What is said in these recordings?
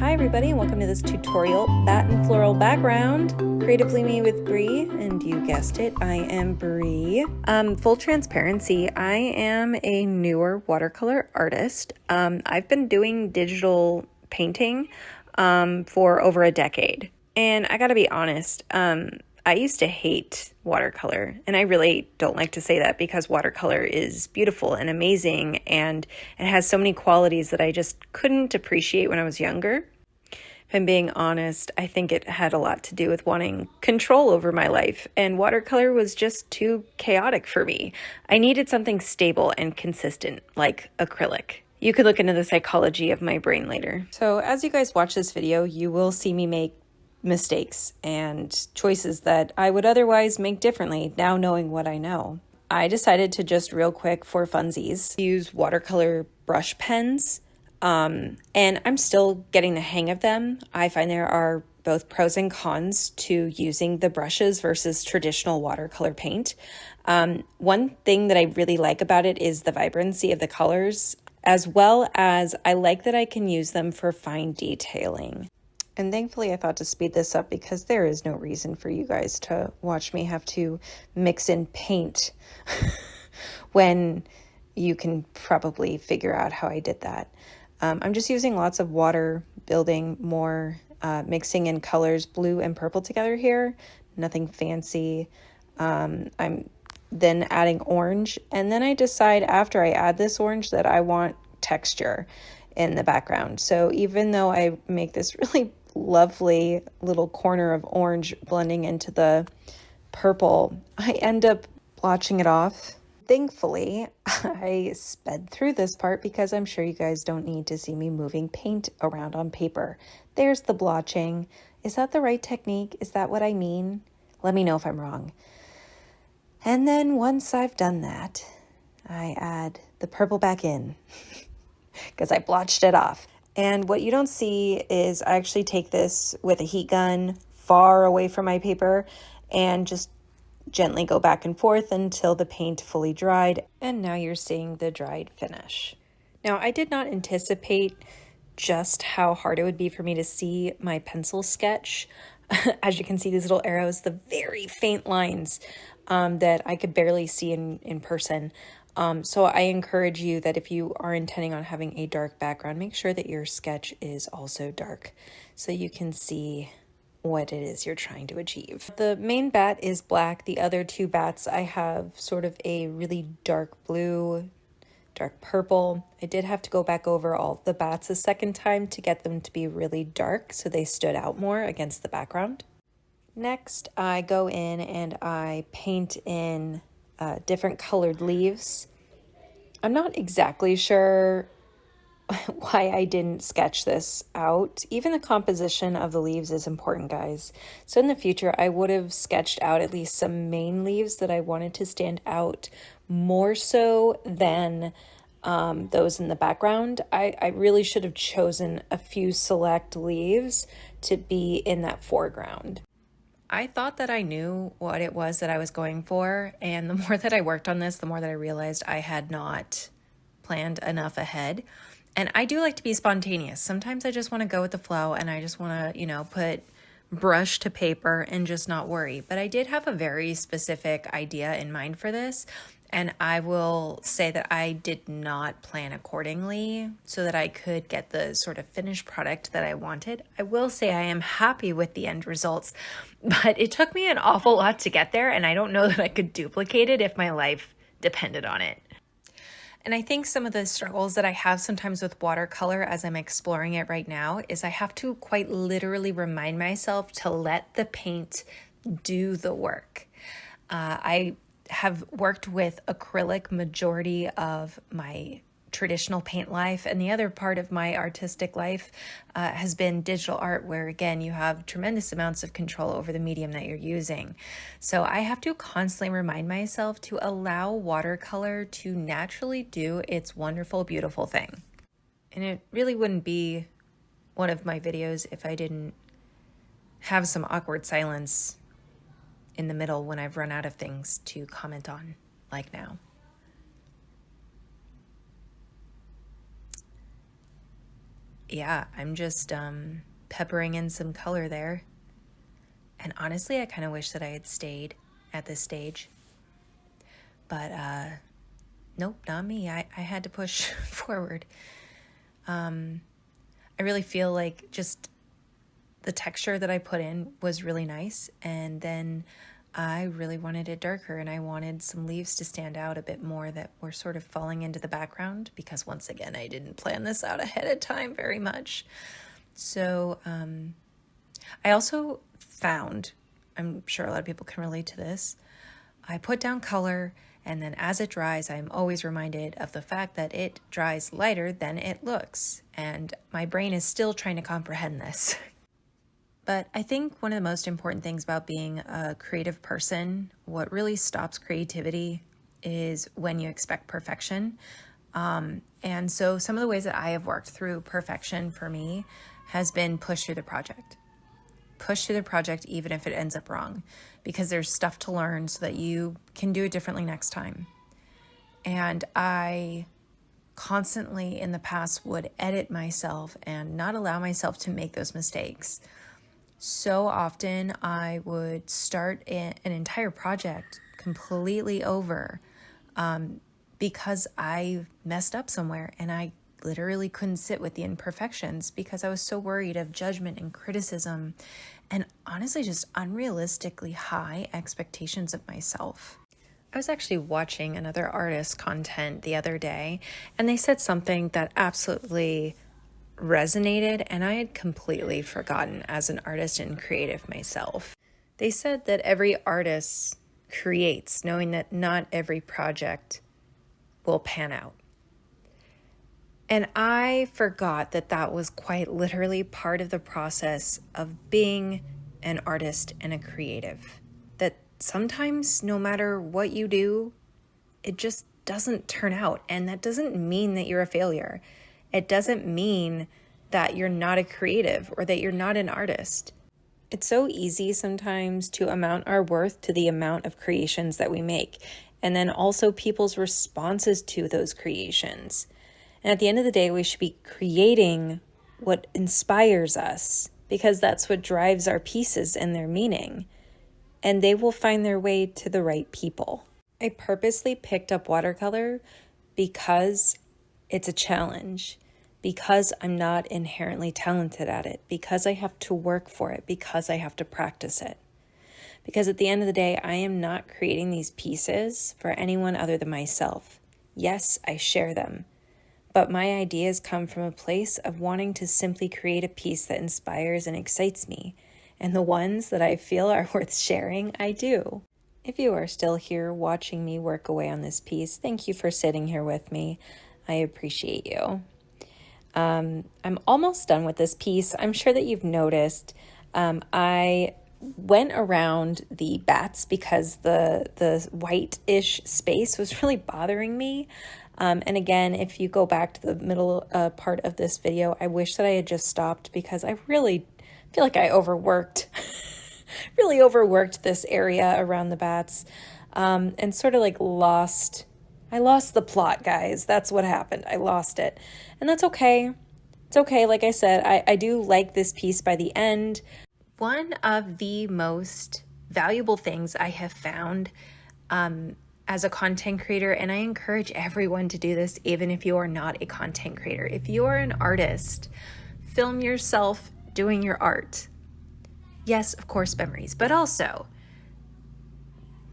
Hi everybody, and welcome to this tutorial, Bat and Floral Background, Creatively Me with Bree, and you guessed it, I am Bree. Full transparency, I am a newer watercolor artist. I've been doing digital painting for over a decade, and I gotta be honest, I used to hate watercolor, and I really don't like to say that because watercolor is beautiful and amazing, and it has so many qualities that I just couldn't appreciate when I was younger. If I'm being honest, I think it had a lot to do with wanting control over my life, and watercolor was just too chaotic for me. I needed something stable and consistent, like acrylic. You could look into the psychology of my brain later. So as you guys watch this video, you will see me make mistakes and choices that I would otherwise make differently now knowing what I know. I decided to just real quick for funsies use watercolor brush pens, and I'm still getting the hang of them. I find there are both pros and cons to using the brushes versus traditional watercolor paint. One thing that I really like about it is the vibrancy of the colors, as well as I like that I can use them for fine detailing. And thankfully I thought to speed this up because there is no reason for you guys to watch me have to mix in paint when you can probably figure out how I did that. I'm just using lots of water, building more, mixing in colors, blue and purple together here. Nothing fancy. I'm then adding orange. And then I decide after I add this orange that I want texture in the background. So even though I make this really lovely little corner of orange blending into the purple, I end up blotching it off. Thankfully, I sped through this part because I'm sure you guys don't need to see me moving paint around on paper. There's the blotching. Is that the right technique? Is that what I mean? Let me know if I'm wrong. And then once I've done that, I add the purple back in because I blotched it off. And what you don't see is I actually take this with a heat gun far away from my paper and just gently go back and forth until the paint fully dried. And now you're seeing the dried finish. Now, I did not anticipate just how hard it would be for me to see my pencil sketch. As you can see, these little arrows, the very faint lines that I could barely see in person. So I encourage you that if you are intending on having a dark background, make sure that your sketch is also dark so you can see what it is you're trying to achieve. The main bat is black. The other two bats, I have sort of a really dark blue, dark purple. I did have to go back over all the bats a second time to get them to be really dark so they stood out more against the background. Next, I go in and I paint in different colored leaves. I'm not exactly sure why I didn't sketch this out. Even the composition of the leaves is important, guys. So in the future, I would have sketched out at least some main leaves that I wanted to stand out more so than those in the background. I really should have chosen a few select leaves to be in that foreground. I thought that I knew what it was that I was going for, and the more that I worked on this, the more that I realized I had not planned enough ahead. And I do like to be spontaneous. Sometimes I just want to go with the flow and I just want to, put brush to paper and just not worry. But I did have a very specific idea in mind for this. And I will say that I did not plan accordingly so that I could get the sort of finished product that I wanted. I will say I am happy with the end results, but it took me an awful lot to get there. And I don't know that I could duplicate it if my life depended on it. And I think some of the struggles that I have sometimes with watercolor as I'm exploring it right now is I have to quite literally remind myself to let the paint do the work. I have worked with acrylic majority of my traditional paint life, and the other part of my artistic life has been digital art, where again you have tremendous amounts of control over the medium that you're using. So I have to constantly remind myself to allow watercolor to naturally do its wonderful, beautiful thing. And it really wouldn't be one of my videos if I didn't have some awkward silence in the middle when I've run out of things to comment on, like now. yeah, I'm just peppering in some color there. And honestly, I kind of wish that I had stayed at this stage. But nope, not me. I had to push forward. I really feel like just the texture that I put in was really nice. And then I really wanted it darker, and I wanted some leaves to stand out a bit more that were sort of falling into the background, because once again, I didn't plan this out ahead of time very much. So I also found, I'm sure a lot of people can relate to this, I put down color, and then as it dries, I'm always reminded of the fact that it dries lighter than it looks. And my brain is still trying to comprehend this. But I think one of the most important things about being a creative person, what really stops creativity, is when you expect perfection. And so some of the ways that I have worked through perfection for me has been push through the project. Push through the project even if it ends up wrong, because there's stuff to learn so that you can do it differently next time. And I constantly in the past would edit myself and not allow myself to make those mistakes. So often I would start an entire project completely over because I messed up somewhere, and I literally couldn't sit with the imperfections because I was so worried of judgment and criticism, and honestly just unrealistically high expectations of myself. I was actually watching another artist's content the other day, and they said something that absolutely resonated, and I had completely forgotten as an artist and creative myself. They said that every artist creates knowing that not every project will pan out. And I forgot that that was quite literally part of the process of being an artist and a creative. That sometimes no matter what you do, it just doesn't turn out. And that doesn't mean that you're a failure. It doesn't mean that you're not a creative or that you're not an artist. It's so easy sometimes to amount our worth to the amount of creations that we make, and then also people's responses to those creations. And at the end of the day, we should be creating what inspires us, because that's what drives our pieces and their meaning. And they will find their way to the right people. I purposely picked up watercolor because it's a challenge, because I'm not inherently talented at it, because I have to work for it, because I have to practice it. Because at the end of the day, I am not creating these pieces for anyone other than myself. Yes, I share them, but my ideas come from a place of wanting to simply create a piece that inspires and excites me. And the ones that I feel are worth sharing, I do. If you are still here watching me work away on this piece, thank you for sitting here with me. I appreciate you. I'm almost done with this piece. I'm sure that you've noticed I went around the bats because the white-ish space was really bothering me. And again, if you go back to the middle part of this video, I wish that I had just stopped, because I really feel like I overworked, really overworked this area around the bats, and sort of like I lost the plot, guys. That's what happened. I lost it. And that's okay. It's okay. Like I said, I do like this piece by the end. One of the most valuable things I have found as a content creator, and I encourage everyone to do this, even if you are not a content creator. If you are an artist, film yourself doing your art. Yes, of course, memories, but also,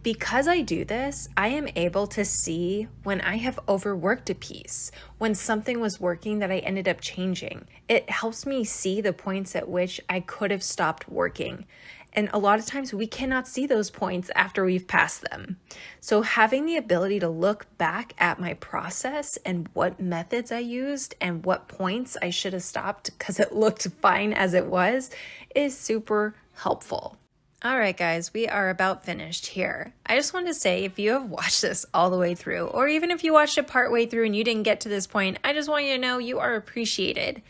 because I do this, I am able to see when I have overworked a piece, when something was working that I ended up changing. It helps me see the points at which I could have stopped working. And a lot of times we cannot see those points after we've passed them. So having the ability to look back at my process and what methods I used and what points I should have stopped because it looked fine as it was is super helpful. All right, guys, we are about finished here. I just wanted to say, if you have watched this all the way through, or even if you watched it part way through and you didn't get to this point, I just want you to know you are appreciated.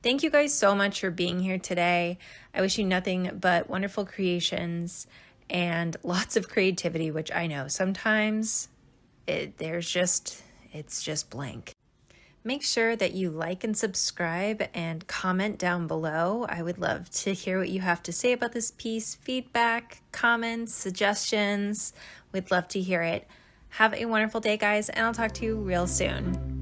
Thank you guys so much for being here today. I wish you nothing but wonderful creations and lots of creativity, which I know sometimes it's just blank. Make sure that you like and subscribe and comment down below. I would love to hear what you have to say about this piece, feedback, comments, suggestions. We'd love to hear it. Have a wonderful day, guys, and I'll talk to you real soon.